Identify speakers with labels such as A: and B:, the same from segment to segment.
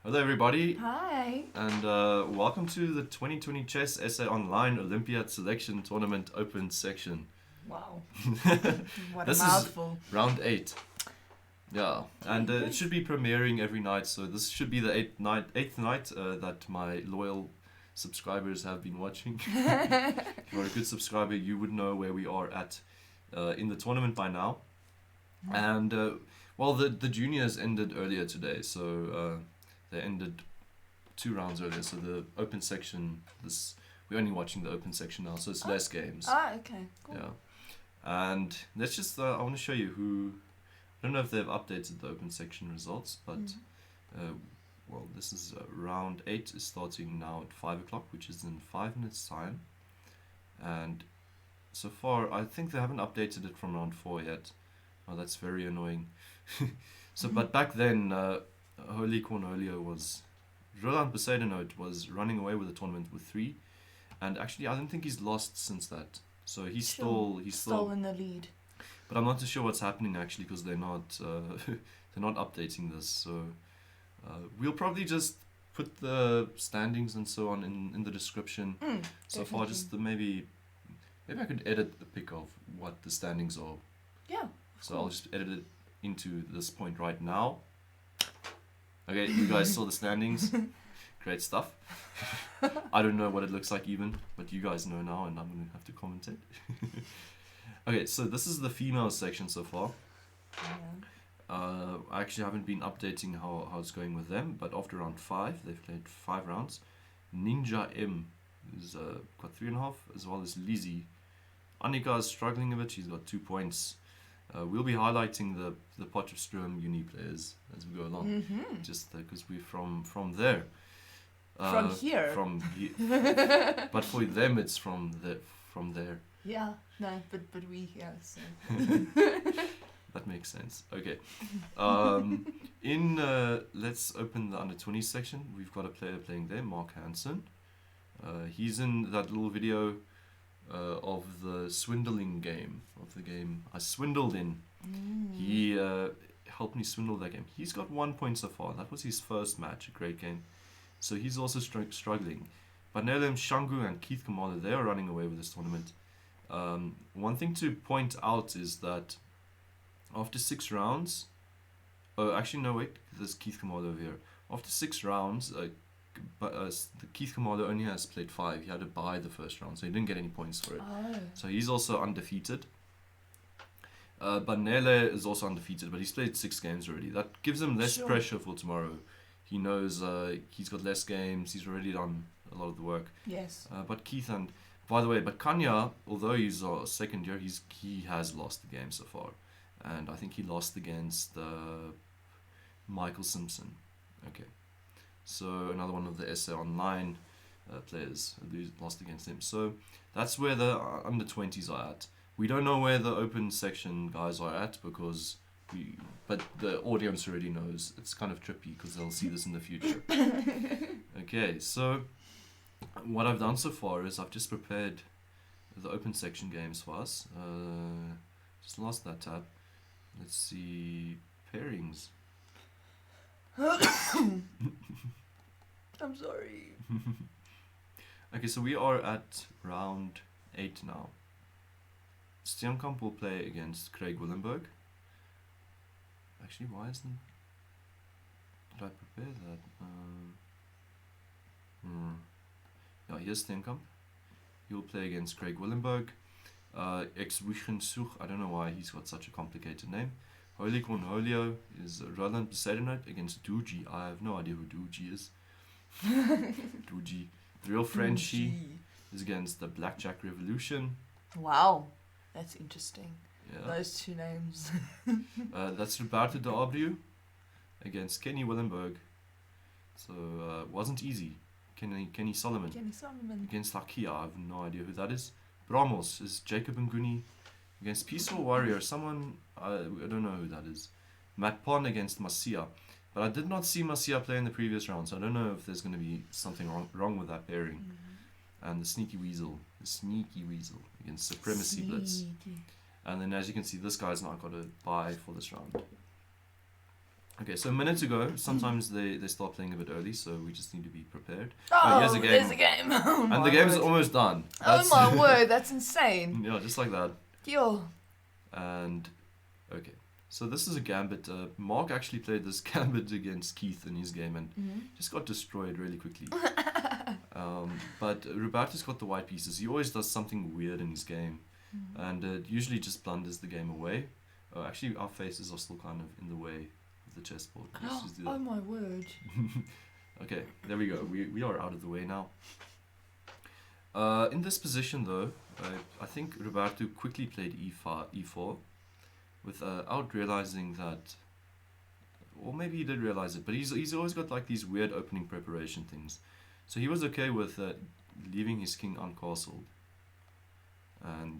A: Hello everybody,
B: Hi.
A: and welcome to the 2020 Chess Essay Online Olympiad Selection Tournament Open section.
B: Wow.
A: What
B: a mouthful.
A: Is round 8. Yeah, and it should be premiering every night, so this should be the eighth night that my loyal subscribers have been watching. If you're a good subscriber, you would know where we are at in the tournament by now. And the juniors ended earlier today, so they ended 2 rounds earlier. So the open section, we're only watching the open section now, so it's less games.
B: Okay, cool.
A: Yeah, and let's just I want to show you who. I don't know if they've updated the open section results, but this is round 8 is starting now at 5 o'clock, which is in 5 minutes time, and so far I think they haven't updated it from round 4 yet. Oh, that's very annoying. But back then, Holy Cornholio Roland Besaidenout was running away with the tournament with 3, and actually I don't think he's lost since that. So he's still
B: in the lead.
A: But I'm not too sure what's happening actually, because they're not updating this. So we'll probably just put the standings and so on in the description. So far, just maybe I could edit the pic of what the standings are.
B: Yeah.
A: So I'll just edit it into this point right now. Okay, you guys saw the standings. Great stuff. I don't know what it looks like even, but you guys know now, and I'm going to have to commentate. Okay, so this is the female section so far. I actually haven't been updating how it's going with them, but after round 5, they've played 5 rounds. Ninja M has got 3.5, as well as Lizzie. Annika is struggling a bit, she's got 2 points. We'll be highlighting the Potchefstroom uni players as we go along, just because we're from there.
B: From here.
A: But for them, it's from there.
B: Yeah, no, but we here. So.
A: That makes sense. Okay. Let's open the under 20 section. We've got a player playing there, Mark Hansen. He's in that little video of the swindling game, of the game I swindled in. He helped me swindle that game. He's got 1 point so far. That was his first match, a great game. So he's also struggling. But Nelem Shangu and Keith Kamala, they are running away with this tournament. One thing to point out is that after 6 rounds, there's Keith Kamala over here. After 6 rounds, the Keith Kamala only has played 5. He had to buy the first round, so he didn't get any points for it. So he's also undefeated. But Nele is also undefeated, but he's played 6 games already. That gives him less pressure for tomorrow. He knows he's got less games. He's already done a lot of the work.
B: Yes.
A: But Keith but Kanya, although he's second year, he has lost the game so far, and I think he lost against Michael Simpson. Okay, so another one of the Essay Online players lost against him. So that's where the under 20s are at. We don't know where the open section guys are at but the audience already knows. It's kind of trippy because they'll see this in the future. Okay, so what I've done so far is I've just prepared the open section games for us. Just lost that tab. Let's see, pairings.
B: I'm sorry.
A: Okay, so we are at round 8 now. Steenkamp will play against Craig Willenberg. Actually, why isn't... Did I prepare that? Yeah, here's Steenkamp. He'll play against Craig Willenberg. Ex-Wichensug, I don't know why he's got such a complicated name. Holy Cornholio is Roland Besaidenout against Doogie. I have no idea who Doogie is. Doogie. The real Frenchie is against the Blackjack Revolution.
B: Wow, that's interesting.
A: Yeah.
B: Those 2 names.
A: That's Roberto de Abreu against Kenny Willenberg. So wasn't easy. Kenny Solomon against Lakia. I have no idea who that is. Bramos is Jacob Nguni against Peaceful Warrior. Someone I don't know who that is. Matt Pon against Masia. But I did not see Masia play in the previous round, so I don't know if there's going to be something wrong with that pairing. And the Sneaky Weasel against Supremacy Blitz. And then as you can see, this guy's not got a buy for this round. Okay, so a minute ago, sometimes they start playing a bit early, so we just need to be prepared.
B: Oh,
A: here's a game.
B: there's a game. Oh,
A: And
B: my
A: the game's
B: word.
A: almost done.
B: Oh my word, that's insane.
A: Yeah, just like that.
B: Yo.
A: And, okay. So this is a gambit. Mark actually played this gambit against Keith in his game and just got destroyed really quickly. But Roberto's got the white pieces. He always does something weird in his game. And it usually just blunders the game away. Actually, our faces are still kind of in the way of the chessboard. Let's just do that.
B: Oh my word.
A: Okay, there we go. We are out of the way now. In this position, though, I think Roberto quickly played e4 without realizing that, or maybe he did realize it, but he's always got like these weird opening preparation things. So he was okay with leaving his king uncastled and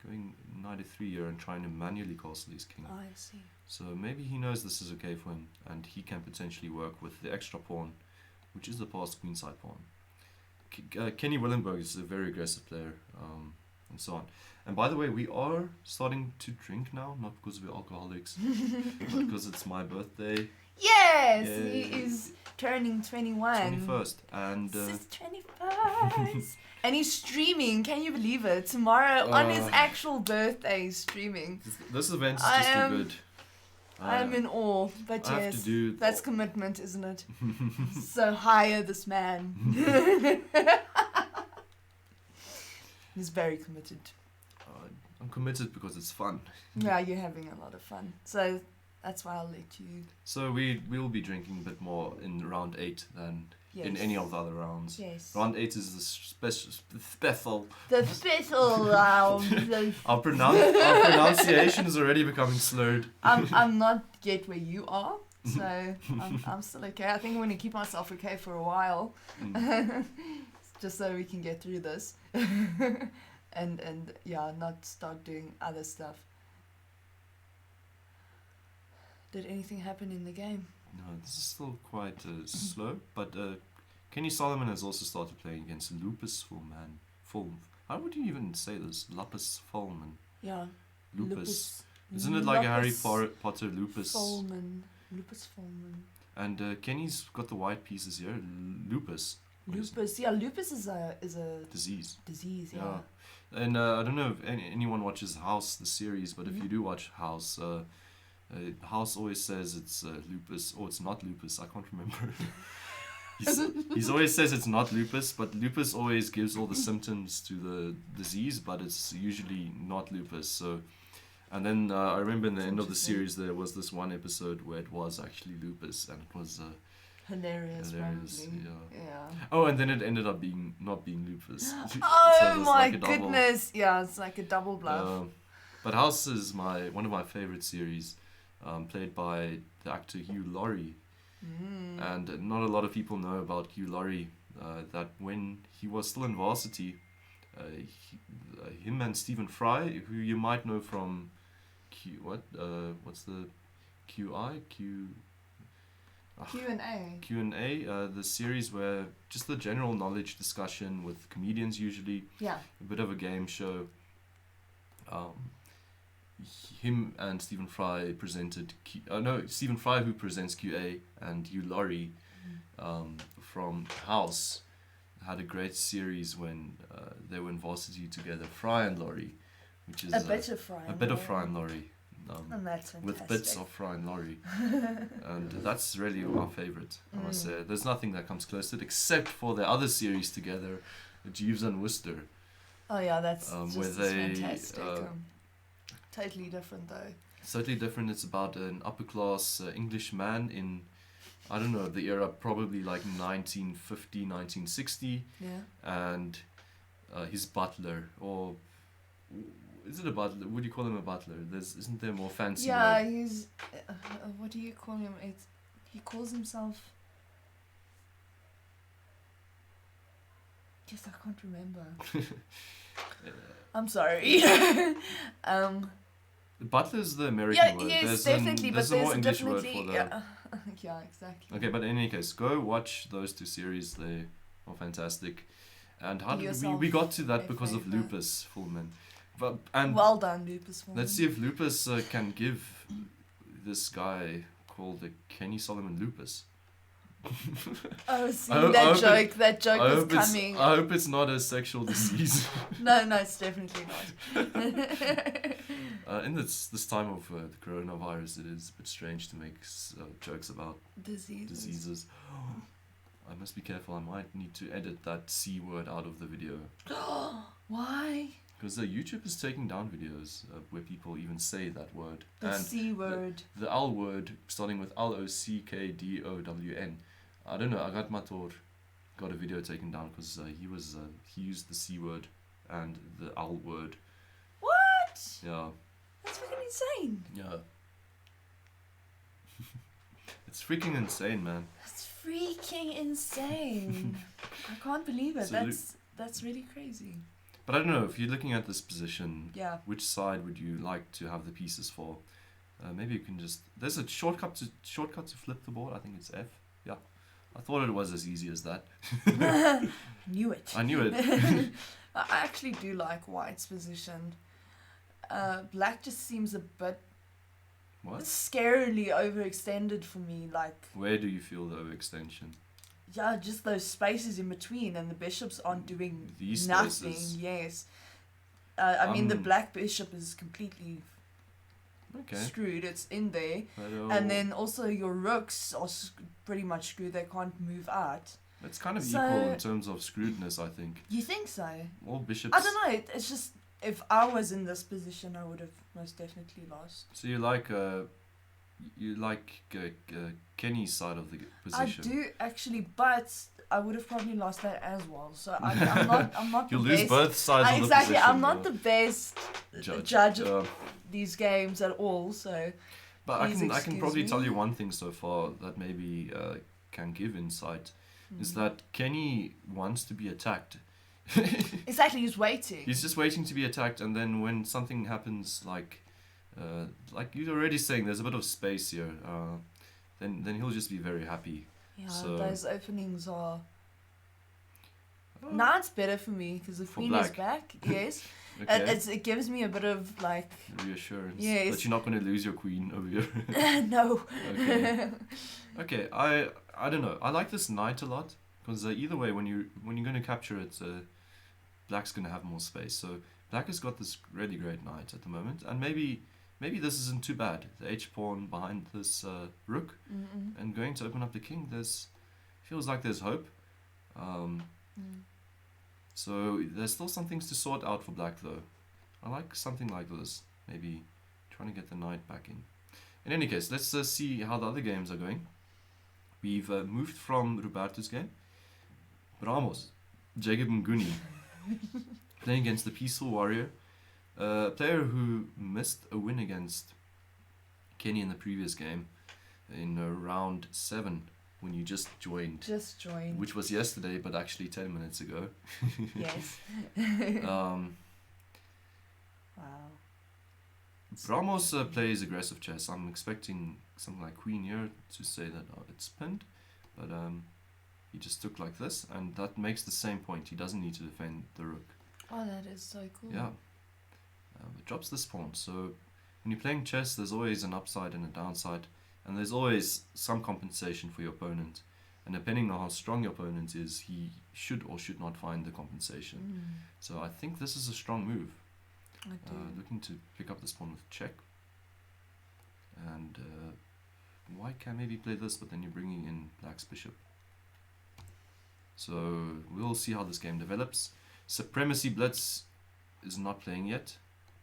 A: going knight e3 here and trying to manually castle his king.
B: I see.
A: So maybe he knows this is okay for him, and he can potentially work with the extra pawn, which is the passed queenside pawn. Kenny Willenberg is a very aggressive player, and so on. And by the way, we are starting to drink now, not because we're alcoholics, but because it's my birthday.
B: Yes,
A: Yay.
B: he is turning 21.
A: 21st, and
B: This is 21st. And he's streaming, can you believe it? Tomorrow on his actual birthday, he's streaming.
A: this event is just too good.
B: I'm in awe, but
A: I have
B: yes,
A: to do
B: that's commitment, isn't it? So hire this man. He's very committed.
A: I'm committed because it's fun.
B: Yeah, you're having a lot of fun. So that's why I'll let you.
A: So we'll be drinking a bit more in round 8 than in any of the other rounds.
B: Yes.
A: Round 8 is the special.
B: The special round.
A: Our pronunciation is already becoming slurred.
B: I'm not yet where you are, so I'm still okay. I think I'm going to keep myself okay for a while, just so we can get through this, and yeah, not start doing other stuff. Did anything happen in the game?
A: No, this is still quite slow, but Kenny Solomon has also started playing against Lupus Fulman. How would you even say this? Lupus Fulman.
B: Yeah.
A: Lupus. Isn't it like a Harry
B: Lupus
A: Potter Lupus?
B: Fulman. Lupus Fulman.
A: And Kenny's got the white pieces here. Lupus.
B: Lupus. Yeah, lupus is a
A: Disease.
B: disease. Yeah.
A: And I don't know if anyone watches House, the series, but if you do watch House, House always says it's lupus, or it's not lupus. I can't remember. He's always says it's not lupus, but lupus always gives all the symptoms to the disease, but it's usually not lupus. So, and then I remember in the end of the series there was this one episode where it was actually lupus, and it was
B: hilarious.
A: hilarious.
B: Probably.
A: Yeah. Oh, and then it ended up not being lupus.
B: Oh
A: So it was
B: my
A: like a double.
B: goodness! Yeah, it's like a double bluff.
A: But House is one of my favorite series, played by the actor Hugh Laurie. And not a lot of people know about Hugh Laurie, that when he was still in varsity, him and Stephen Fry, who you might know from what's the QI? Q&A, the series where just the general knowledge discussion with comedians usually,
B: Yeah.
A: a bit of a game show. Him and Stephen Fry presented Stephen Fry, who presents QA, and Hugh Laurie from House, had a great series when they were in varsity together, Fry and Laurie, which is
B: A bit of Fry
A: and Laurie,
B: and that's fantastic.
A: with bits of Fry and Laurie, and that's really our favorite. I must say, there's nothing that comes close to it except for the other series together, Jeeves and Worcester.
B: Oh yeah, that's
A: where
B: just
A: they,
B: fantastic. Totally different though.
A: It's totally different. It's about an upper class English man in, I don't know, the era probably like 1950, 1960.
B: Yeah.
A: And his butler, or is it a butler? Would you call him a butler? Isn't there more fancy
B: Yeah,
A: word?
B: he's what do you call him? He calls himself. Yes, I can't remember. I'm sorry.
A: Butler's the American word.
B: Yes,
A: There's
B: definitely,
A: there's
B: but
A: a more
B: there's
A: English word
B: definitely
A: for the.
B: yeah, exactly.
A: Okay, but in any case, go watch those two series. They are fantastic. And how did we got to that because of
B: favour.
A: Lupus Fullman. And
B: Well done, Lupus.
A: let's see if Lupus can give this guy called Kenny Solomon Lupus.
B: Oh, see,
A: I
B: that
A: hope
B: joke, that joke
A: I
B: is
A: hope it's
B: coming.
A: I hope it's not a sexual disease.
B: No, it's definitely not.
A: In this time of the coronavirus, it is a bit strange to make jokes about diseases. I must be careful. I might need to edit that C word out of the video.
B: Why?
A: Because YouTube is taking down videos where people even say that word.
B: The C word.
A: The L word, starting with LOCKDOWN. I don't know. Agatmator got a video taken down because he used the C word and the L word.
B: What?
A: Yeah.
B: That's freaking insane.
A: Yeah. It's freaking insane, man.
B: That's freaking insane. I can't believe it.
A: So
B: That's really crazy.
A: But I don't know, if you're looking at this position,
B: Yeah.
A: which side would you like to have the pieces for? Maybe you can just... There's a shortcut to flip the board. I think it's F. Yeah. I thought it was as easy as that.
B: Knew it.
A: I knew it.
B: I actually do like white's position. Black just seems a bit
A: What?
B: scarily overextended for me. Like,
A: Where do you feel the overextension?
B: yeah, just those spaces in between, and the bishops aren't doing
A: These
B: nothing.
A: spaces.
B: Yes. I mean, the black bishop is completely
A: Okay.
B: screwed. It's in there.
A: But,
B: And then also your rooks are pretty much screwed. They can't move out.
A: it's kind of
B: So-
A: equal in terms of screwedness, I think.
B: You think so?
A: All bishops...
B: I don't know. It's just, if I was in this position, I would have most definitely lost.
A: So you like Kenny's side of the position?
B: I do actually, but I would have probably lost that as well. So I'm not
A: You'll
B: the
A: lose
B: best.
A: both sides of the
B: Exactly.
A: position.
B: I'm not the best judge of these games at all. So
A: But I
B: please
A: can
B: excuse
A: probably
B: me.
A: tell you one thing so far that maybe can give insight is that Kenny wants to be attacked.
B: exactly, he's waiting.
A: He's just waiting to be attacked, and then when something happens, like you're already saying, there's a bit of space here. Then he'll just be very happy.
B: Yeah,
A: So-
B: those openings are.
A: Oh,
B: Now it's better for me because the
A: For
B: queen is
A: black.
B: back. Yes,
A: okay.
B: it gives me a bit of like
A: Reassurance.
B: Yes.
A: That you're not going to lose your queen over here.
B: no.
A: Okay. Okay. I don't know. I like this knight a lot because either way, when you're going to capture it, black's going to have more space. So black has got this really great knight at the moment, and maybe this isn't too bad. The H pawn behind this rook and going to open up the king. Feels like there's hope. So there's still some things to sort out for black though. I like something like this. Maybe trying to get the knight back in. In any case, let's see how the other games are going. We've moved from Roberto's game. Ramos, Jacob Nguni, playing against the Peaceful Warrior. A player who missed a win against Kenny in the previous game in round 7 when you just joined.
B: Just joined.
A: Which was yesterday, but actually 10 minutes ago.
B: Yes.
A: Wow. Ramos plays aggressive chess. I'm expecting something like queen here to say that it's pinned, but he just took like this, and that makes the same point. He doesn't need to defend the rook.
B: Oh, that is so cool.
A: Yeah. It drops this pawn. So when you're playing chess, there's always an upside and a downside, and there's always some compensation for your opponent. And depending on how strong your opponent is, he should or should not find the compensation. So I think this is a strong move.
B: I do.
A: Looking to pick up this pawn with check. And white can maybe play this, but then you're bringing in black's bishop. So we'll see how this game develops. Supremacy Blitz is not playing yet.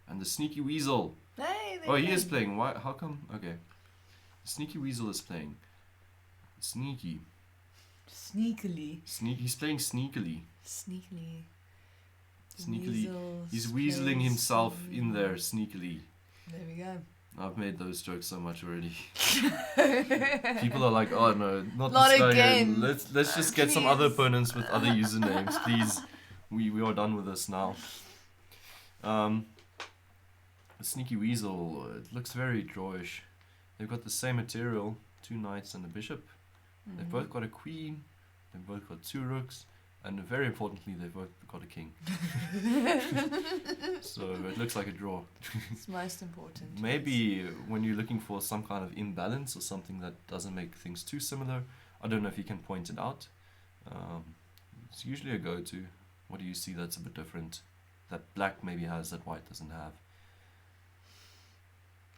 A: And the Sneaky Weasel.
B: Hey,
A: Oh, he is playing. Why? How come? Okay. The Sneaky Weasel is playing. Sneaky.
B: Sneakily.
A: He's playing sneakily.
B: Sneakily.
A: Sneakily.
B: Weasels
A: He's weaseling
B: plays
A: himself
B: sneakily.
A: in there sneakily.
B: There we go.
A: I've made those jokes so much already. People are like, oh no, not
B: Not
A: this guy.
B: again.
A: Let's just get some other
B: Please.
A: opponents with other usernames, please. We are done with this now. The Sneaky Weasel, it looks very drawish. They've got the same material, 2 knights and a bishop. They've both got a queen. They've both got 2 rooks. And very importantly, they've both got a king. So it looks like a draw.
B: It's most important.
A: Maybe when you're looking for some kind of imbalance or something that doesn't make things too similar, I don't know if you can point it out. It's usually a go-to. What do you see that's a bit different? That black maybe has that white doesn't have.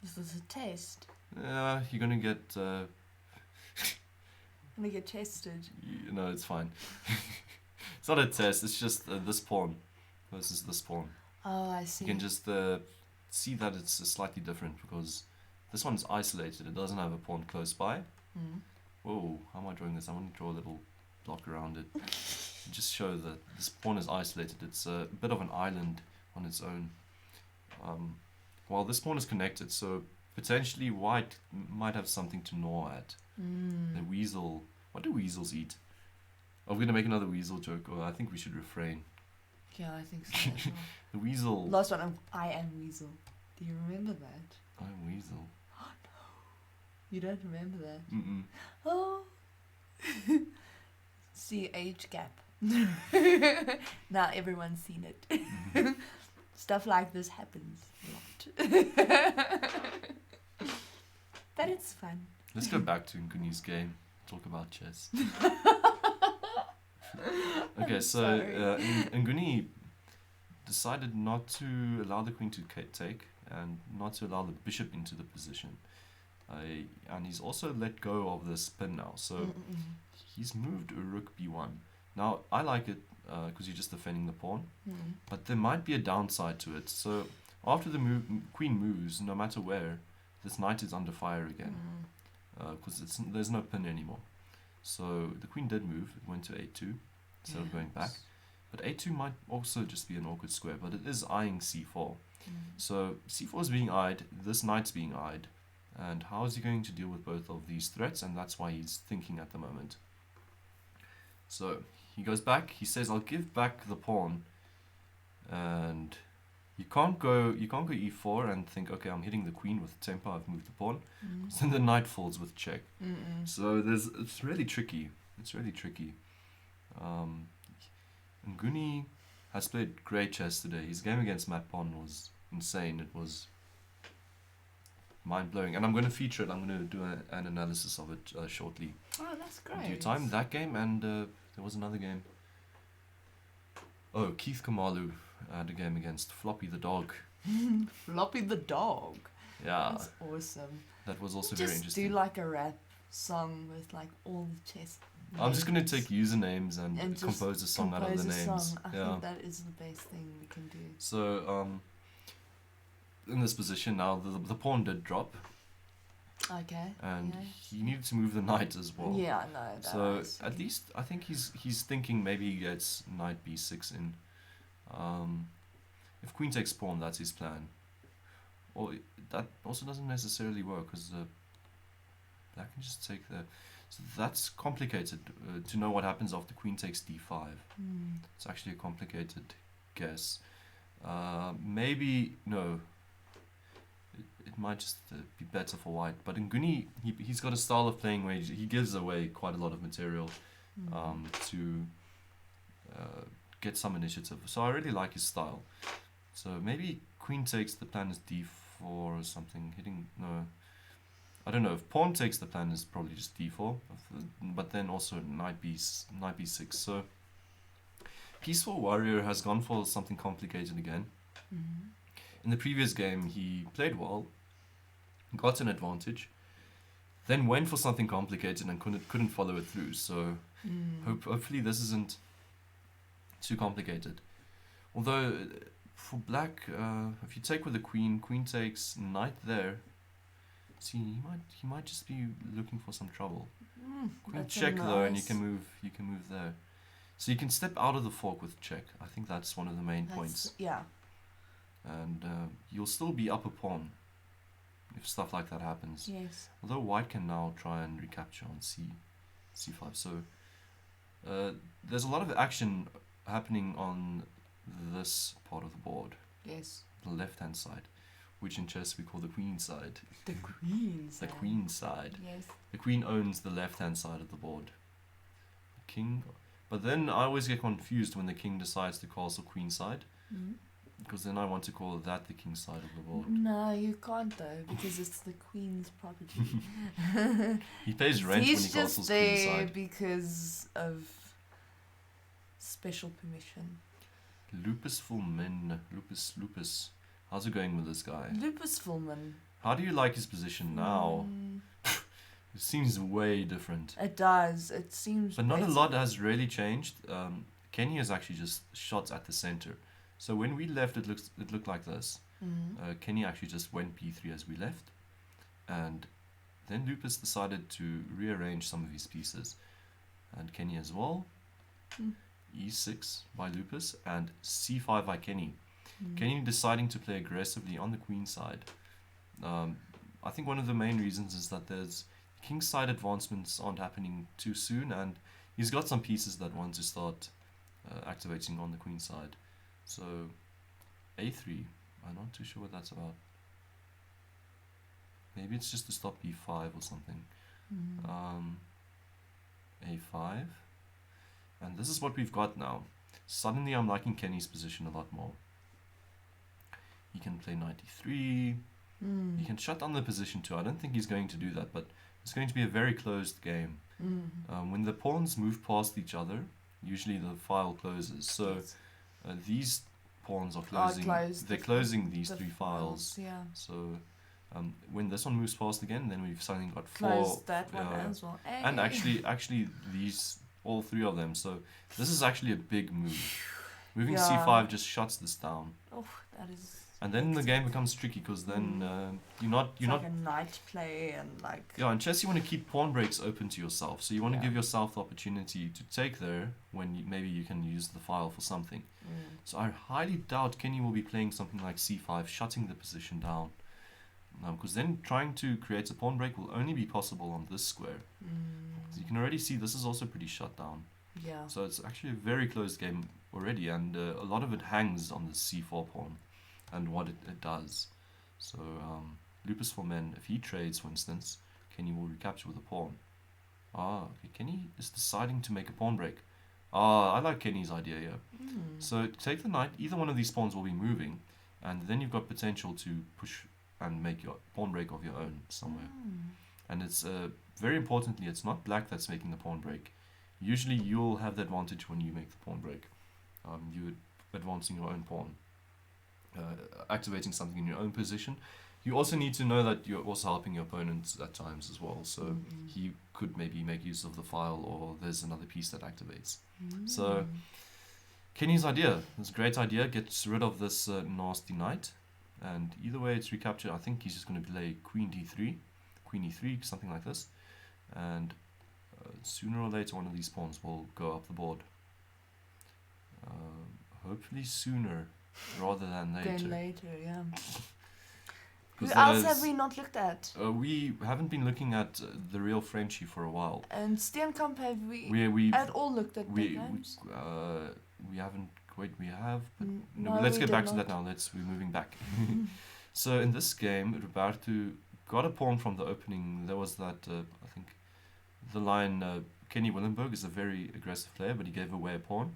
B: This is a test.
A: You're gonna get.
B: I'm gonna get tested.
A: No, it's fine. It's not a test. It's just this pawn versus this pawn.
B: Oh, I see.
A: You can just see that it's slightly different because this one's isolated. It doesn't have a pawn close by.
B: Mm.
A: Whoa, how am I drawing this? I want to draw a little block around it. Just show that this pawn is isolated. It's a bit of an island on its own. While this pawn is connected, so potentially white might have something to gnaw at. The weasel. What do weasels eat? Are we going to make another weasel joke? Or I think we should refrain.
B: Yeah, I think so as well.
A: The weasel.
B: Last one, I am weasel. Do you remember that?
A: I'm weasel.
B: Oh no. You don't remember that?
A: Mm-mm.
B: Oh. See age gap. Now everyone's seen it. Stuff like this happens a lot. But it's fun.
A: Let's go back to Nguni's game. Talk about chess. Okay, so Nguni decided not to allow the queen to take and not to allow the bishop into the position. And he's also let go of the spin now. So he's moved rook b1. Now, I like it because you're just defending the pawn. But there might be a downside to it. So after the queen moves, no matter where, this knight is under fire again. Because there's no pin anymore. So the queen did move. It went to a2 instead of going back. But a2 might also just be an awkward square. But it is eyeing c4. So c4 is being eyed. This knight's being eyed. And how is he going to deal with both of these threats? And that's why he's thinking at the moment. So he goes back. He says, "I'll give back the pawn." And you can't go e4 and think, okay, I'm hitting the queen with tempo. I've moved the pawn. Then the knight falls with check. So it's really tricky. It's really tricky. Nguni has played great chess today. His game against Matt Pon was insane. It was mind-blowing. And I'm going to feature it. I'm going to do an analysis of it shortly.
B: Oh, that's great.
A: In due time, that game, and there was another game. Oh, Keith Kamalu had a game against Floppy the dog.
B: Floppy the dog.
A: Yeah.
B: That's awesome.
A: That was also
B: Just
A: very interesting.
B: do like a rap song with like all the chess.
A: I'm just going to take usernames and
B: just
A: compose a song out of the
B: compose a
A: names.
B: song. I think that is the best thing we can do.
A: So, in this position now, the pawn did drop.
B: Okay.
A: And
B: yeah.
A: he needed to move the knight as well.
B: Yeah, no. That
A: So
B: was-
A: at least I think he's thinking maybe he gets knight b6 in. If queen takes pawn, that's his plan. Or that also doesn't necessarily work because black can just take the. So that's complicated to know what happens after queen takes d5. It's actually a complicated guess. Maybe no. It might just be better for white. But in Nguni, he's got a style of playing where he gives away quite a lot of material to get some initiative. So I really like his style. So maybe queen takes, the plan is d4 or something. No. I don't know. If pawn takes, the plan is probably just d4. But then also knight b6. So Peaceful Warrior has gone for something complicated again. In the previous game, he played well, got an advantage, then went for something complicated and couldn't follow it through. So hopefully this isn't too complicated. Although for black, if you take with the queen takes, knight there. See, he might just be looking for some trouble. Queen check though, and you can move there. So you can step out of the fork with check. I think that's one of the main points.
B: Yeah.
A: And you'll still be up a pawn if stuff like that happens.
B: Yes.
A: Although white can now try and recapture on c5. So there's a lot of action happening on this part of the board,
B: Yes.
A: the left-hand side, which in chess we call the queen side.
B: The queen side.
A: The queen side.
B: Yes.
A: The queen owns the left-hand side of the board. The king, But then I always get confused when the king decides to castle queenside, because then I want to call that the king side of the board.
B: No, you can't though, because it's the queen's property.
A: He pays rent when he
B: He's
A: castles
B: just there
A: queenside.
B: because of special permission.
A: Lupus Fulmin. Lupus. How's it going with this guy?
B: Lupus Fulman.
A: How do you like his position now? It seems way different.
B: It does. It seems.
A: But not a
B: better.
A: lot has really changed. Kenny has actually just shot at the center. So when we left, it looked like this. Kenny actually just went b3 as we left, and then Lupus decided to rearrange some of his pieces, and Kenny as well. e6 by Lupus and c5 by Kenny. Kenny deciding to play aggressively on the queen side. I think one of the main reasons is that there's king side advancements aren't happening too soon, and he's got some pieces that want to start activating on the queen side. So a3, I'm not too sure what that's about. Maybe it's just to stop b5 or something. a5, and this is what we've got now. Suddenly I'm liking Kenny's position a lot more. He can play knight e3. He can shut down the position too. I don't think he's going to do that, but it's going to be a very closed game. When the pawns move past each other, usually the file closes. So these pawns are closing. They're closing these three files.
B: Yeah.
A: So when this one moves past again, then we've suddenly got
B: Close that one as well.
A: And actually these, all three of them. So this is actually a big move. Moving c5 just shuts this down.
B: Oh, that is.
A: And then the game becomes tricky, because then you're not
B: like a knight play and like.
A: Yeah, in chess you want to keep pawn breaks open to yourself. So you want to give yourself the opportunity to take there when maybe you can use the file for something. So I highly doubt Kenny will be playing something like c5, shutting the position down. Because then trying to create a pawn break will only be possible on this square. So you can already see this is also pretty shut down.
B: Yeah.
A: So it's actually a very close game already, and a lot of it hangs on the c4 pawn and what it does. So Lupus for men, if he trades, for instance, Kenny will recapture with a pawn. Okay, Kenny is deciding to make a pawn break. I like Kenny's idea here. So take the knight, either one of these pawns will be moving, and then you've got potential to push and make your pawn break of your own somewhere. And it's very importantly, it's not black that's making the pawn break. Usually you'll have the advantage when you make the pawn break. You're advancing your own pawn, activating something in your own position. You also need to know that you're also helping your opponent at times as well. So he could maybe make use of the file, or there's another piece that activates. So Kenny's idea, this great idea, gets rid of this nasty knight. And either way it's recaptured. I think he's just going to play queen d3, queen e3, something like this. And sooner or later one of these pawns will go up the board. Hopefully sooner rather than later.
B: Then later, yeah. Who
A: Because
B: else have we not looked at?
A: we haven't been looking at the real Frenchie for a while.
B: And Steenkamp, have we
A: We
B: at all looked at big games?
A: we haven't. Wait, we have. But
B: No,
A: let's
B: we
A: get
B: did
A: back to
B: not.
A: that now. We're moving back. So in this game, Roberto got a pawn from the opening. There was that I think the line. Kenny Willenberg is a very aggressive player, but he gave away a pawn.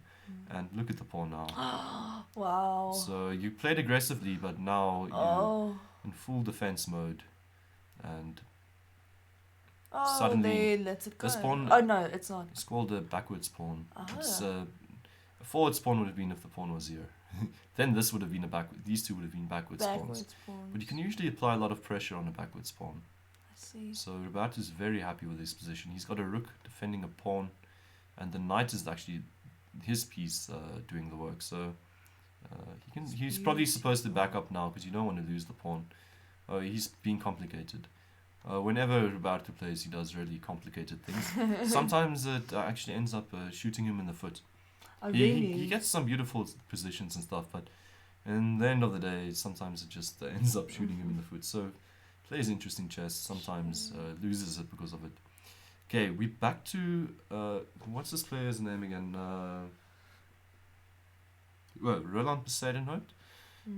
A: And look at the pawn now.
B: Wow.
A: So you played aggressively, but now you're in full defense mode, and suddenly
B: they let it go.
A: this pawn-
B: Oh no, it's not.
A: it's called a backwards pawn. It's a forwards pawn would have been if the pawn was here. Then this would have been a backward. These two would have been backwards pawns.
B: Backwards pawns.
A: But you can usually apply a lot of pressure on a backwards pawn.
B: I see.
A: So Roberto is very happy with his position. He's got a rook defending a pawn, and the knight is actually his piece doing the work. So he's probably supposed to back up now, because you don't want to lose the pawn. He's being complicated. Whenever Roberto plays, he does really complicated things. Sometimes it actually ends up shooting him in the foot.
B: Oh,
A: He
B: really?
A: gets some beautiful positions and stuff, but in the end of the day, sometimes it just ends up shooting him in the foot. So plays interesting chess, sometimes loses it because of it. Okay, we're back to what's this player's name again? Roland Poseidonhout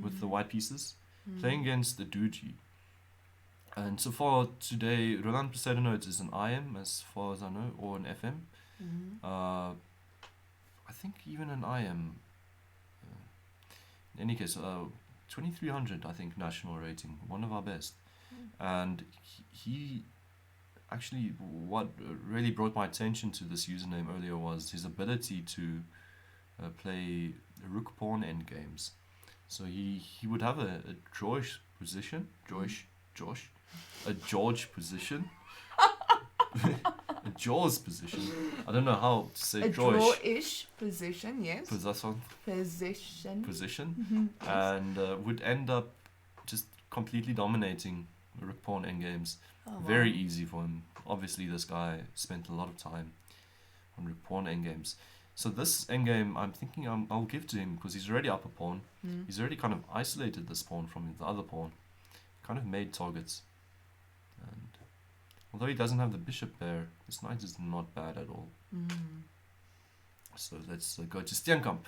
A: with the white pieces, playing against the Duji. And so far today, Roland Poseidonhout is an IM as far as I know, or an FM. I think even an IM. In any case, 2300, I think, national rating, one of our best. And he actually, what really brought my attention to this username earlier was his ability to play rook pawn endgames. So he would have a George position, a George position, a Jaws position. I don't know how to say
B: A
A: George.
B: draw-ish position, yes.
A: Position.
B: Position.
A: And would end up just completely dominating rook pawn endgames.
B: Oh,
A: Very
B: wow.
A: easy for him. Obviously, this guy spent a lot of time on rook pawn endgames. So this endgame, I'm thinking I'll give to him because he's already up a pawn. He's already kind of isolated this pawn from the other pawn. Kind of made targets. And although he doesn't have the bishop there, this knight is not bad at all. So let's go to Steenkamp.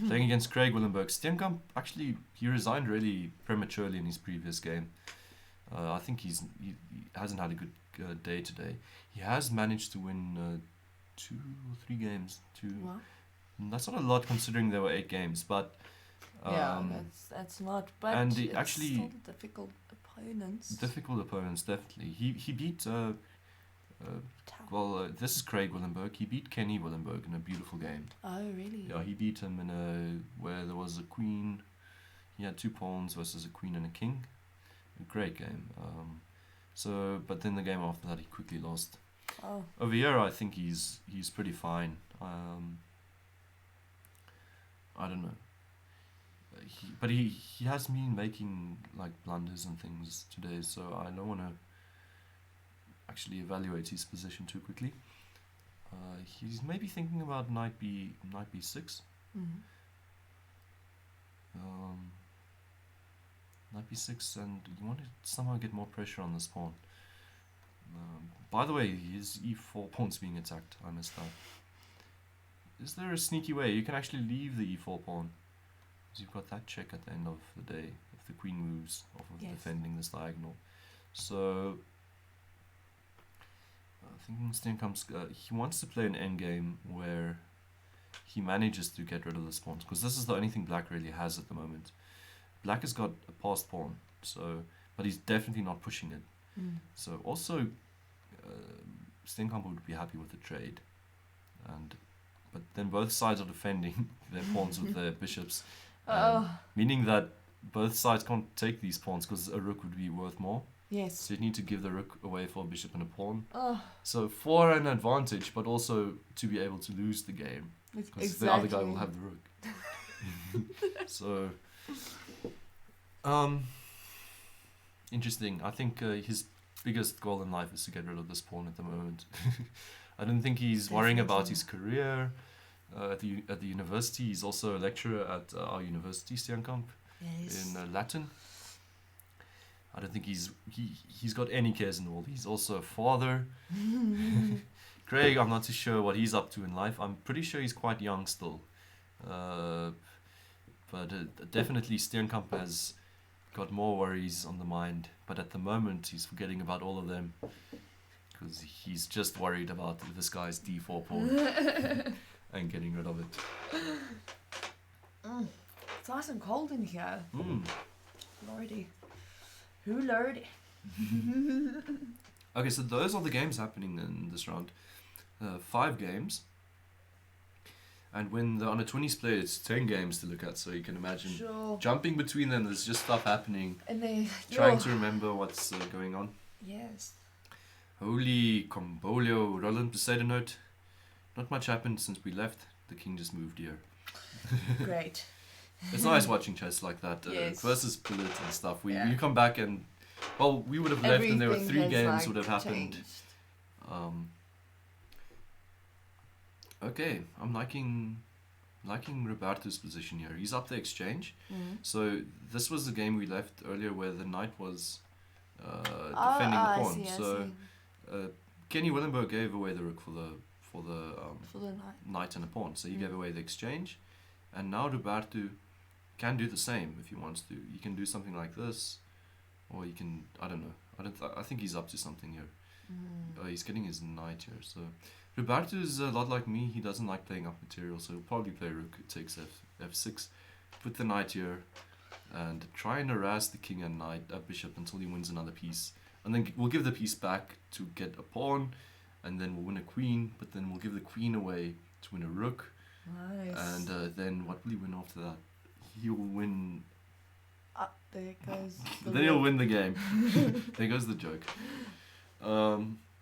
A: Playing against Craig Willenberg. Steenkamp, actually, he resigned really prematurely in his previous game. I think he hasn't had a good day today. He has managed to win 2 or 3 games.
B: Wow.
A: That's not a lot considering there were 8 games, but
B: Yeah, that's not. But
A: and
B: it's
A: actually
B: still difficult opponents.
A: difficult opponents, definitely. He beat this is Craig Willenberg. He beat Kenny Willenberg in a beautiful game.
B: Oh, really?
A: Yeah, he beat him in where there was a queen. He had 2 pawns versus a queen and a king. A great game. But then the game after that, he quickly lost.
B: Oh.
A: Over here, I think he's pretty fine. I don't know. But he has been making like blunders and things today, so I don't want to actually evaluate his position too quickly. He's maybe thinking about knight b6. Knight b6, and you want to somehow get more pressure on this pawn. By the way, his e4 pawn's being attacked. I missed that. Is there a sneaky way you can actually leave the e4 pawn? Because you've got that check at the end of the day if the queen moves off of defending this diagonal. So I think Steenkamp's he wants to play an endgame where he manages to get rid of this pawn, because this is the only thing Black really has at the moment. Black has got a passed pawn, but he's definitely not pushing it. So also, Steenkamp would be happy with the trade, but then both sides are defending their pawns with their bishops, meaning that both sides can't take these pawns because a rook would be worth more.
B: Yes.
A: So you need to give the rook away for a bishop and a pawn. So for an advantage, but also to be able to lose the game, because the other guy will have the rook. So, interesting. I think his biggest goal in life is to get rid of this pawn at the moment. I don't think he's worrying about his career at the university. He's also a lecturer at our university, Steenkamp, in Latin. I don't think he's got any cares in the world. He's also a father. Craig, I'm not too sure what he's up to in life. I'm pretty sure he's quite young still. But definitely Steenkamp has got more worries on the mind. But at the moment, he's forgetting about all of them, because he's just worried about this guy's d4 pawn and getting rid of it.
B: It's nice and cold in here. Lordy. Who lordy?
A: Okay, so those are the games happening in this round. 5 games. And when they're on a 20 split, it's 10 games to look at, so you can imagine jumping between them, there's just stuff happening.
B: And
A: trying to remember what's going on.
B: Yes.
A: Holy Combolio, Roland Poseidon note. Not much happened since we left. The king just moved here.
B: Great.
A: It's nice watching chess like that. Versus bullet and stuff. You come back and, we would have left and there were 3 games would have happened. Okay, I'm liking Roberto's position here. He's up the exchange. So this was the game we left earlier where the knight was defending the pawn. Kenny Willenberg gave away the rook for the knight and a pawn. So he gave away the exchange, and now Roberto can do the same if he wants to. He can do something like this, or he can, I don't know. I think he's up to something here. He's getting his knight here. So Roberto is a lot like me. He doesn't like playing up material, so he'll probably play rook. It takes f6. Put the knight here, and try and harass the king and knight, bishop until he wins another piece. And then we'll give the piece back to get a pawn, and then we'll win a queen. But then we'll give the queen away to win a rook.
B: Nice.
A: And then what will he win after that? He'll win.
B: There goes.
A: Then he'll win the game. There goes the joke.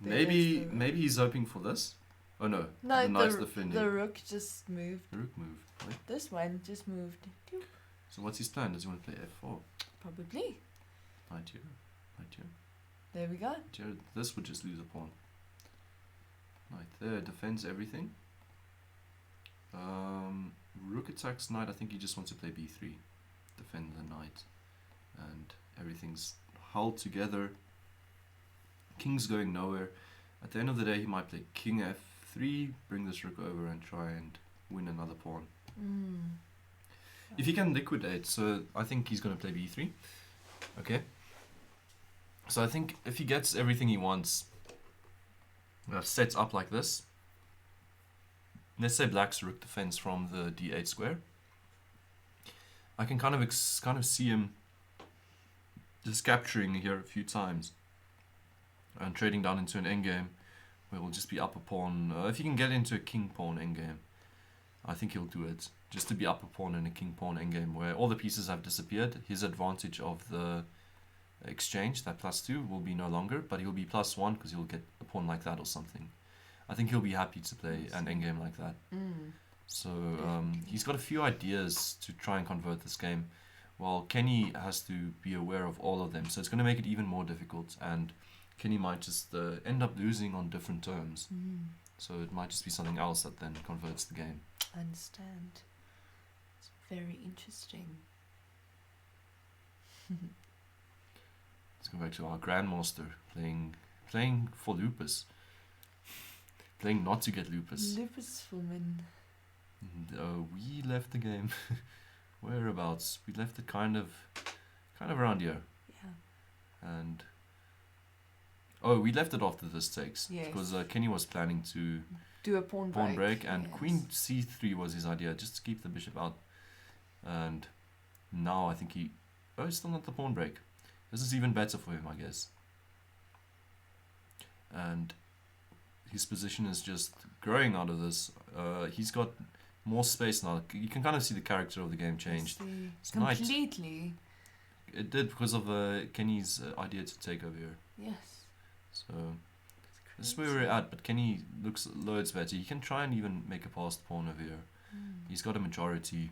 A: Maybe he's hoping for this. Oh no,
B: No,
A: the knight's defending.
B: the rook just moved.
A: The rook moved. Right?
B: This one just moved. Doop.
A: So what's his plan? Does he want to play f4?
B: Probably.
A: Knight here. Knight here.
B: There we go.
A: Here. This would just lose a pawn. Knight there. Defends everything. Rook attacks knight. I think he just wants to play b3. Defend the knight. And everything's held together. King's going nowhere. At the end of the day, he might play king f3, bring this rook over and try and win another pawn. If he can liquidate, so I think he's going to play b3. Okay. So I think if he gets everything he wants, sets up like this. Let's say black's rook defends from the d8 square. I can kind of see him just capturing here a few times and trading down into an endgame where it will just be up a pawn. If he can get into a king pawn endgame, I think he'll do it. Just to be up a pawn in a king pawn endgame where all the pieces have disappeared. His advantage of the exchange, that +2, will be no longer, but he'll be +1 because he'll get a pawn like that or something. I think he'll be happy to play an endgame like that. So he's got a few ideas to try and convert this game. Well, Kenny has to be aware of all of them, so it's going to make it even more difficult, and Kenny might just end up losing on different terms. So it might just be something else that then converts the game.
B: I understand. It's very interesting.
A: Let's go back to our grandmaster playing for lupus. Playing not to get lupus.
B: Lupus woman.
A: And, we left the game. Whereabouts? We left it kind of around here.
B: Yeah.
A: And we left it after this takes.
B: Yes.
A: Because Kenny was planning to
B: Do a pawn break.
A: and
B: yes.
A: queen c3 was his idea, just to keep the bishop out. And now I think it's still not the pawn break. This is even better for him, I guess. And his position is just growing out of this. He's got more space now. You can kind of see the character of the game changed. It's
B: Completely.
A: It did because of Kenny's idea to take over here.
B: Yes.
A: So this is where we're at, but Kenny looks loads better. He can try and even make a passed pawn over here. He's got a majority,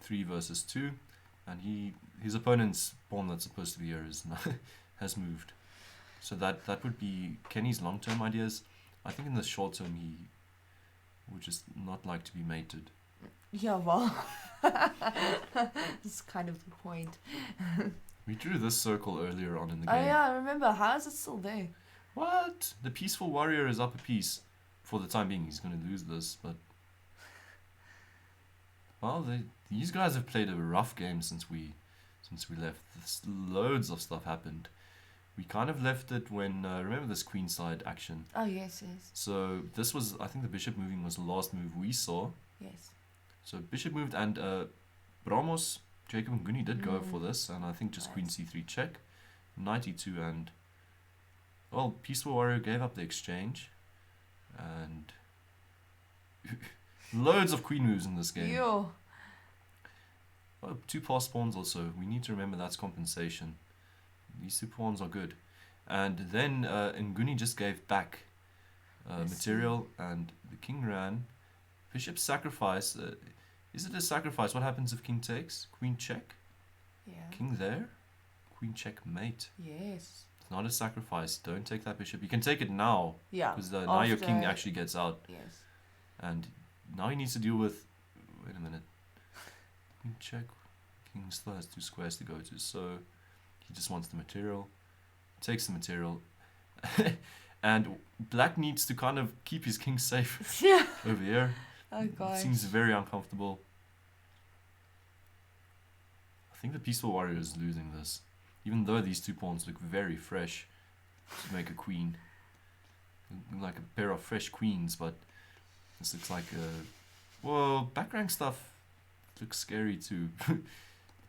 A: 3 versus 2, and his opponent's pawn that's supposed to be here has moved. So that would be Kenny's long-term ideas. I think in the short term he would just not like to be mated.
B: Yeah, well, that's kind of the point.
A: We drew this circle earlier on in the
B: Oh
A: game.
B: yeah, I remember. How is it still there?
A: What? The peaceful warrior is up a piece. For the time being, he's going to lose this, but... Well, these guys have played a rough game since we left. Loads of stuff happened. We kind of left it when... remember this queenside action?
B: Oh, yes, yes.
A: So this was... I think the bishop moving was the last move we saw.
B: Yes.
A: So bishop moved, and Bramos, Jacob Nguni did go for this, and I think just queen c3 check. Knight e2, and... Well, Peaceful Warrior gave up the exchange, and loads of queen moves in this game.
B: Yo.
A: Oh, 2 passed pawns also. We need to remember that's compensation. These 2 pawns are good. And then Nguni just gave back material, and the king ran. Bishop sacrifice. Is it a sacrifice? What happens if king takes? Queen check?
B: Yeah.
A: King there? Queen checkmate.
B: Yes.
A: It's not a sacrifice. Don't take that bishop. You can take it now.
B: Yeah.
A: Because now your king
B: after-
A: actually gets out.
B: Yes.
A: And now he needs to deal with... Wait a minute. Queen check. King still has 2 squares to go to. So he just wants the material. Takes the material. And black needs to kind of keep his king safe
B: Yeah.
A: over here.
B: Oh gosh.
A: Seems very uncomfortable. I think the Peaceful Warrior is losing this. Even though these 2 pawns look very fresh to make a queen. Like a pair of fresh queens, but This looks like well, back rank stuff looks scary too.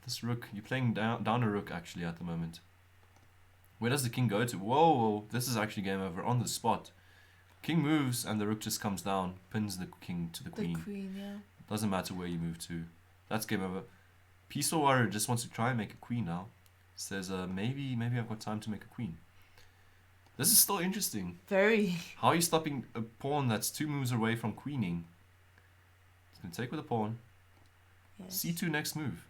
A: This rook, you're playing down a rook actually at the moment. Where does the king go to? Whoa, this is actually game over on the spot. King moves and the rook just comes down, pins the king to the queen.
B: The queen, yeah.
A: Doesn't matter where you move to. That's game over. Peaceful Warrior just wants to try and make a queen now. Says, maybe I've got time to make a queen. This is still interesting.
B: Very.
A: How are you stopping a pawn that's 2 moves away from queening? It's going to take with a pawn.
B: Yes.
A: C2 next move.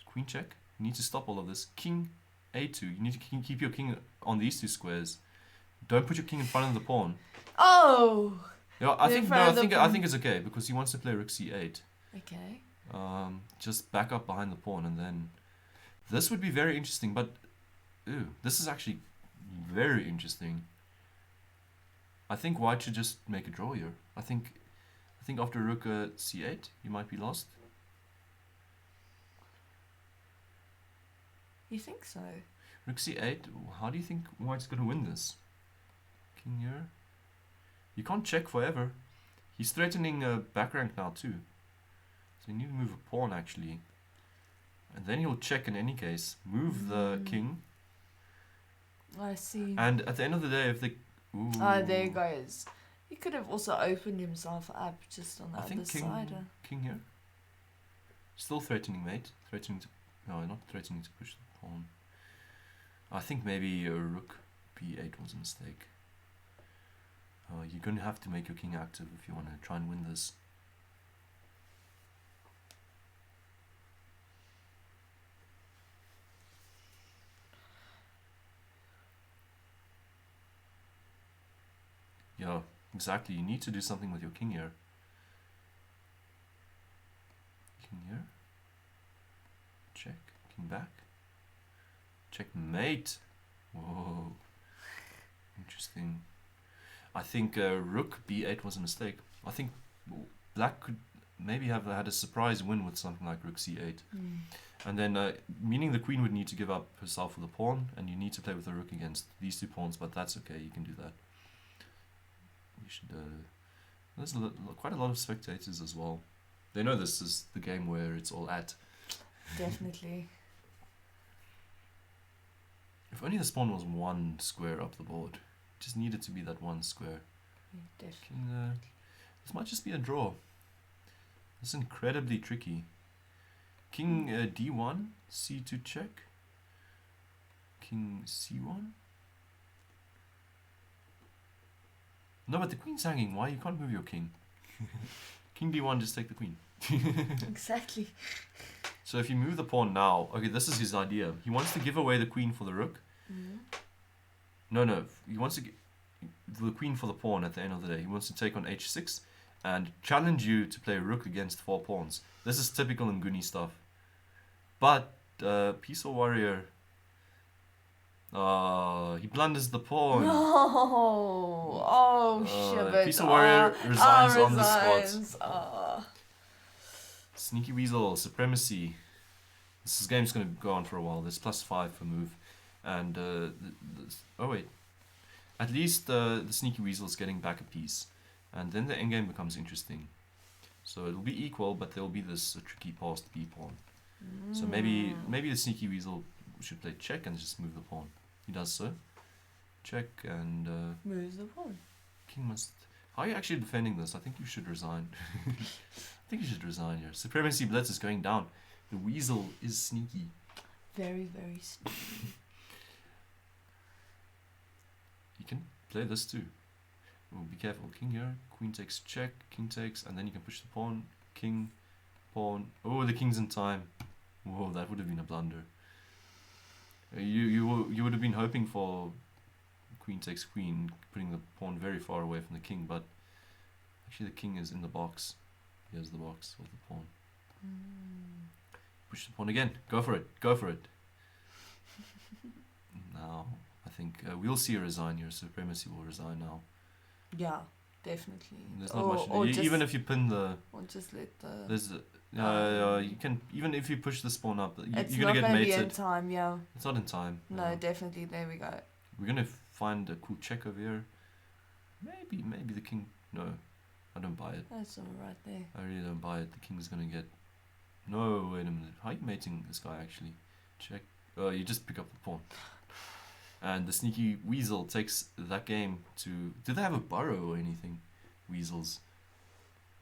A: Queen check. You need to stop all of this. King A2. You need to keep your king on these 2 squares. Don't put your king in front of the pawn.
B: Oh!
A: Yeah, I think it's okay because he wants to play rook c8.
B: Okay.
A: Just back up behind the pawn and then this would be very interesting, but this is actually very interesting. I think white should just make a draw here. I think after rook c8 you might be lost.
B: You think so?
A: Rook c8, how do you think white's going to win this? King here. You can't check forever. He's threatening back rank now too. So you need to move a pawn actually. And then he'll check in any case. Move the king.
B: I see.
A: And at the end of the day, if they... Ooh.
B: Ah, there he goes. He could have also opened himself up just on the other side.
A: King here. Still threatening mate. Threatening to... No, not threatening to push the pawn. I think maybe a rook b8 was a mistake. You're going to have to make your king active if you want to try and win this. Yeah, exactly. You need to do something with your king here. King here. Check. King back. Checkmate. Whoa. Interesting. I think rook b8 was a mistake. I think black could maybe have had a surprise win with something like rook c8. And then, meaning the queen would need to give up herself for the pawn, and you need to play with the rook against these 2 pawns, but that's okay, you can do that. You should, there's quite a lot of spectators as well. They know this is the game where it's all at.
B: Definitely.
A: If only this pawn was 1 square up the board. Just needed to be that 1 square.
B: Yeah, definitely.
A: This might just be a draw. This is incredibly tricky. King d1, c2 check. King c1. No, but the queen's hanging. Why? You can't move your king. King d1, just take the queen.
B: Exactly.
A: So if you move the pawn now, okay, this is his idea. He wants to give away the queen for the rook. No, he wants to give the queen for the pawn at the end of the day. He wants to take on h6 and challenge you to play rook against 4 pawns. This is typical Nguni stuff. But Peaceful Warrior, he blunders the pawn.
B: No! Oh, shit.
A: Peaceful Warrior resigns on the spot. Sneaky Weasel, Supremacy. This game's going to go on for a while. There's +5 for move. And, oh wait. At least the Sneaky Weasel's getting back a piece. And then the endgame becomes interesting. So it'll be equal, but there'll be this tricky passed b pawn. So maybe the Sneaky Weasel should play check and just move the pawn. He does so. Check and...
B: moves the pawn.
A: King must... How are you actually defending this? I think you should resign. I think you should resign here. Supremacy Blitz is going down. The Weasel is sneaky.
B: Very, very sneaky.
A: You can play this too. Oh, be careful. King here. Queen takes check. King takes. And then you can push the pawn. King. Pawn. Oh, the king's in time. Whoa, that would have been a blunder. You would have been hoping for queen takes queen, putting the pawn very far away from the king, but actually the king is in the box. Here's the box of the pawn. Push the pawn again. Go for it. Go for it. Now, I think we'll see a resign here. Supremacy will resign now.
B: Yeah, definitely.
A: There's not much. Even if you pin the...
B: Or just let the...
A: There's you can, even if you push this pawn up, you're
B: it's
A: going to get
B: not
A: mated.
B: be in time, yeah.
A: It's not in time.
B: No, definitely. There we go.
A: We're going to find a cool check over here. Maybe the king... No. I don't buy it.
B: That's all right there.
A: I really don't buy it. The king's gonna get... No, wait a minute. How are you mating this guy, actually? Check. Oh, you just pick up the pawn. And the sneaky weasel takes that game to... Do they have a burrow or anything? Weasels.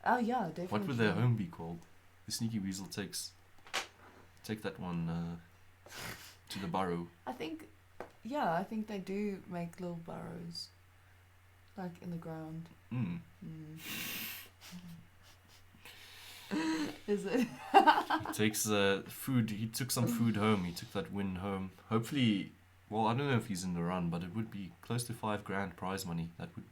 B: Oh yeah, definitely.
A: What would their home be called? The sneaky weasel takes... Take that one to the burrow.
B: I think they do make little burrows, like in the ground.
A: Mm.
B: Is it?
A: He takes food. He took some food home. He took that win home. Hopefully, well, I don't know if he's in the run, but it would be close to $5,000 prize money. That would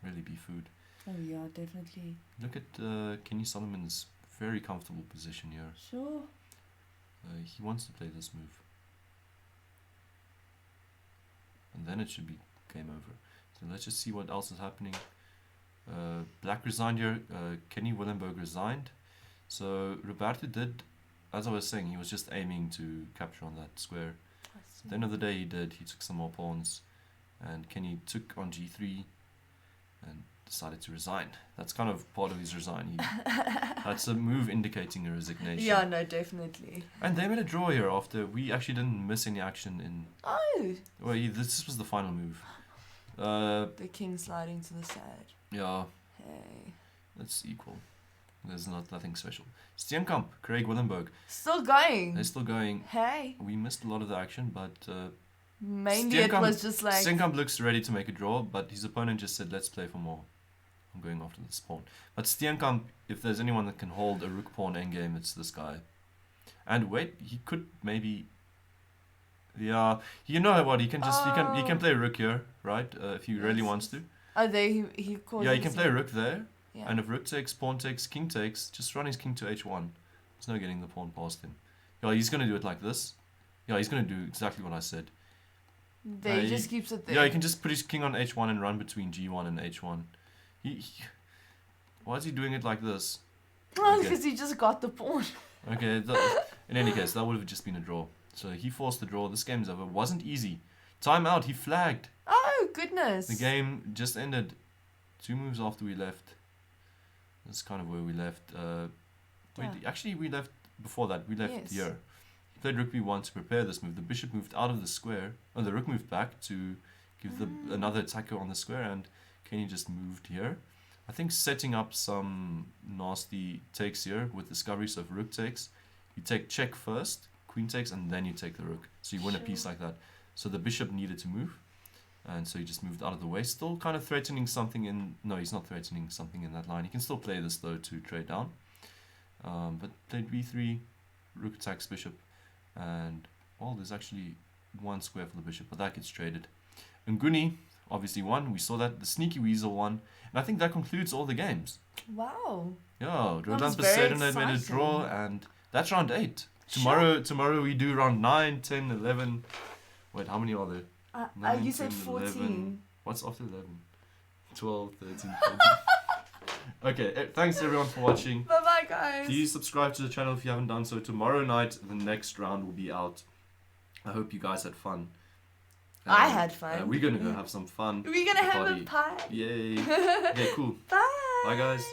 A: really be food.
B: Oh yeah, definitely.
A: Look at Kenny Solomon's very comfortable position here.
B: Sure.
A: He wants to play this move. And then it should be game over. So let's just see what else is happening. Black resigned here. Kenny Willenberg resigned. So Roberto did, as I was saying, he was just aiming to capture on that square. At the end of the day he did. He took some more pawns. And Kenny took on g3 and decided to resign. That's kind of part of his resign. That's a move indicating a resignation.
B: Yeah, no, definitely.
A: And they made a draw here after we actually didn't miss any action in...
B: Oh!
A: Well, this was the final move.
B: The king sliding to the side.
A: Yeah.
B: Hey.
A: That's equal. There's nothing special. Steenkamp, Craig Willenberg.
B: Still going.
A: They're still going.
B: Hey.
A: We missed a lot of the action, but...
B: Mainly it was just like...
A: Steenkamp looks ready to make a draw, but his opponent just said, let's play for more. I'm going after this pawn. But Steenkamp, if there's anyone that can hold a rook pawn endgame, it's this guy. And wait, he could maybe... Yeah, you know what? He can just he can play rook here, right? If he really wants to.
B: Oh, there he calls.
A: Yeah, he can play rook there.
B: Yeah.
A: And if rook takes, pawn takes, king takes, just run his king to h1. There's no getting the pawn past him. Yeah, he's gonna do it like this. Yeah, he's gonna do exactly what I said.
B: There he just keeps it there.
A: Yeah, he can just put his king on h1 and run between g1 and h1. Why is he doing it like this?
B: Well, because he just got the pawn.
A: Okay, in any case, that would have just been a draw. So he forced the draw. This game's over. Wasn't easy. Time out. He flagged.
B: Oh, goodness.
A: The game just ended 2 moves after we left. That's kind of where we left. Actually, we left before that. We left here. He played rook b1 to prepare this move. The bishop moved out of the square. Oh, the rook moved back to give another attacker on the square, and Kenny just moved here. I think setting up some nasty takes here with discoveries of rook takes. You take check first, queen takes, and then you take the rook. So you win a piece like that. So the bishop needed to move, and so he just moved out of the way. Still kind of threatening something in... No, he's not threatening something in that line. He can still play this, though, to trade down. But played b3, rook attacks bishop, and... Well, there's actually one square for the bishop, but that gets traded. Nguni obviously won. We saw that. The sneaky weasel won. And I think that concludes all the games.
B: Wow.
A: Yeah, Roland Poseidon made a draw, and that's round 8. Tomorrow we do round 9, 10, 11. Wait, how many are there? 9,
B: you said
A: 10,
B: 14.
A: 11. What's after 11? 12, 13, 14. Okay, thanks everyone for watching.
B: Bye-bye, guys.
A: Please subscribe to the channel if you haven't done so. Tomorrow night, the next round will be out. I hope you guys had fun.
B: I had fun.
A: We're going to go have some fun.
B: We're going to have a pie.
A: Yay. Okay, cool.
B: Bye.
A: Bye, guys.